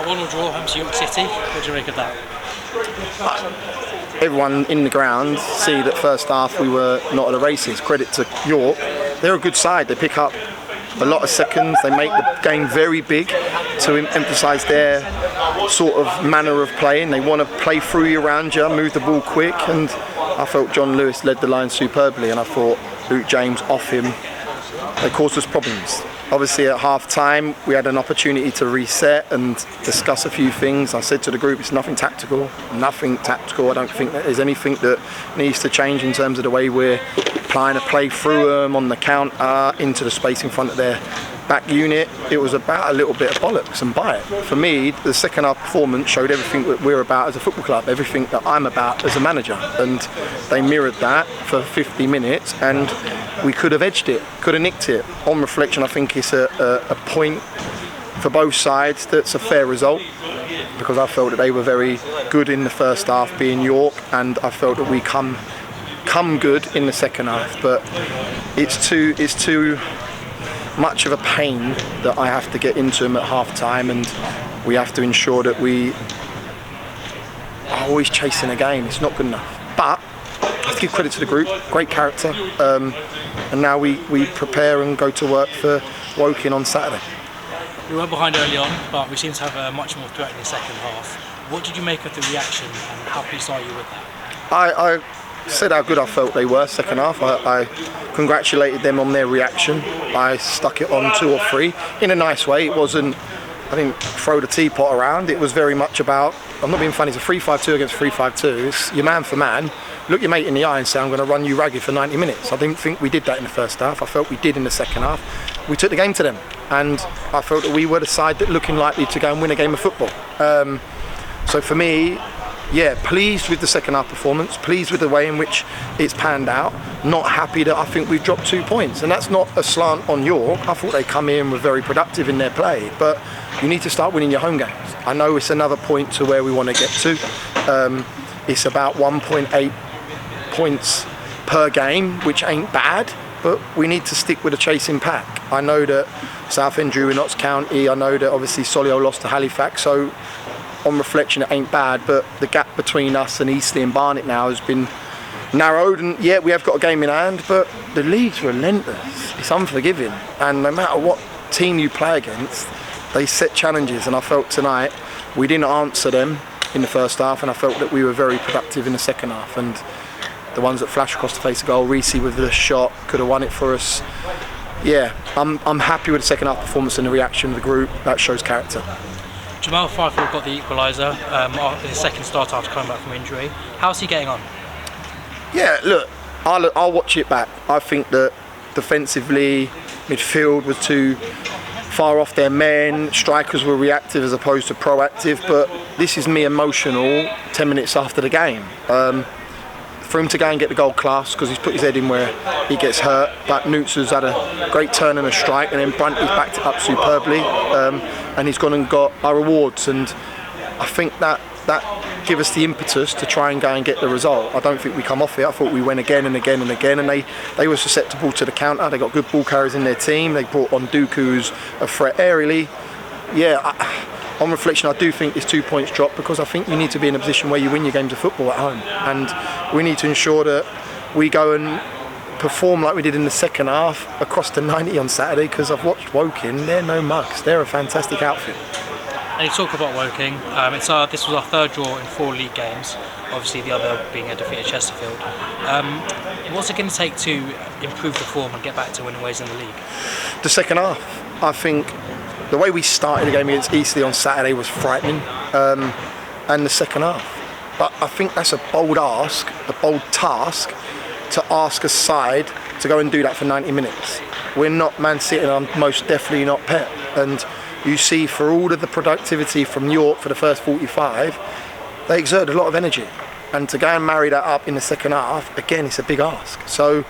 A 1-1 draw home to York City. What do you make of that? Everyone in the ground see that first half we were not at the races. Credit to York, they're a good side. They pick up a lot of seconds. They make the game very big to emphasise their sort of manner of playing. They want to play through you, around you, move the ball quick, and I felt John Lewis led the line superbly, and I thought Luke James off him, they caused us problems. Obviously at half time we had an opportunity to reset and discuss a few things. I said to the group, it's nothing tactical. I don't think that there's anything that needs to change in terms of the way we're trying to play through them on the counter into the space in front of their back unit. It was about a little bit of bollocks and bite. For me, the second half performance showed everything that we're about as a football club, everything that I'm about as a manager, and they mirrored that for 50 minutes and we could have edged it, could have nicked it. On reflection, I think it's a point for both sides that's a fair result, because I felt that they were very good in the first half, being York, and I felt that we come good in the second half, but it's too much of a pain that I have to get into them at half time, and we have to ensure that we are always chasing a game. It's not good enough, but I have to give credit to the group, great character, and now we prepare and go to work for Woking on Saturday. We were behind early on, but we seem to have a much more threat in the second half. What did you make of the reaction, and how pleased are you with that? I said how good I felt they were second half. I congratulated them on their reaction. I stuck it on 2 or 3 in a nice way. It wasn't, I didn't throw the teapot around. It was very much about, I'm not being funny, it's a 3-5-2 against 3-5-2. It's your man for man. Look your mate in the eye and say, I'm going to run you ragged for 90 minutes. I didn't think we did that in the first half. I felt we did in the second half. We took the game to them, and I felt that we were the side that looking likely to go and win a game of football. So for me, yeah, pleased with the second half performance, pleased with the way in which it's panned out, not happy that I think we've dropped 2 points. And that's not a slant on York. I thought they come in and were very productive in their play, but you need to start winning your home games. I know it's another point to where we want to get to. It's about 1.8 points per game, which ain't bad, but we need to stick with a chasing pack. I know that Southend drew in Notts County, I know that obviously Solihull lost to Halifax, so on reflection it ain't bad, but the gap between us and Eastleigh and Barnet now has been narrowed, and yeah, we have got a game in hand, but the league's relentless. It's unforgiving, and no matter what team you play against, they set challenges, and I felt tonight we didn't answer them in the first half, and I felt that we were very productive in the second half, and the ones that flashed across the face of goal, Reece with the shot, could have won it for us. Yeah, I'm happy with the second half performance and the reaction of the group. That shows character. Jamal Fifield got the equaliser in his second start after coming back from injury. How's he getting on? Yeah, look, I'll watch it back. I think that defensively, midfield was too far off their men, strikers were reactive as opposed to proactive, but this is me emotional 10 minutes after the game. For him to go and get the goal class, because he's put his head in where he gets hurt, but Newts has had a great turn and a strike, and then Brunty's backed it up superbly, and he's gone and got our rewards, and I think that give us the impetus to try and go and get the result. I don't think we come off it. I thought we went again and again and again, and they were susceptible to the counter. They got good ball carriers in their team. They brought on Dooku, who's a threat aerially. Yeah, on reflection, I do think it's 2 points dropped, because I think you need to be in a position where you win your games of football at home, and we need to ensure that we go and perform like we did in the second half across the 90 on Saturday, because I've watched Woking. They're no mugs. They're a fantastic outfit. And you talk about Woking. This was our third draw in 4 league games. Obviously, the other being a defeat at Chesterfield. What's it going to take to improve the form and get back to winning ways in the league? The second half. I think the way we started the game against Eastleigh on Saturday was frightening, and the second half. But I think that's a bold task to ask a side to go and do that for 90 minutes. We're not Man City, and I'm most definitely not Pep. And you see, for all of the productivity from York for the first 45, they exerted a lot of energy. And to go and marry that up in the second half, again, it's a big ask. So,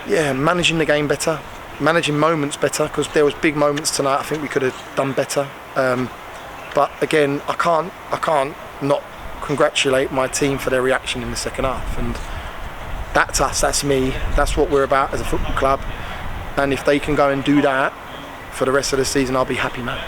yeah, managing the game better, managing moments better, because there was big moments tonight I think we could have done better. But again, I can't not congratulate my team for their reaction in the second half. And that's us, that's me, that's what we're about as a football club. And if they can go and do that for the rest of the season, I'll be happy, man.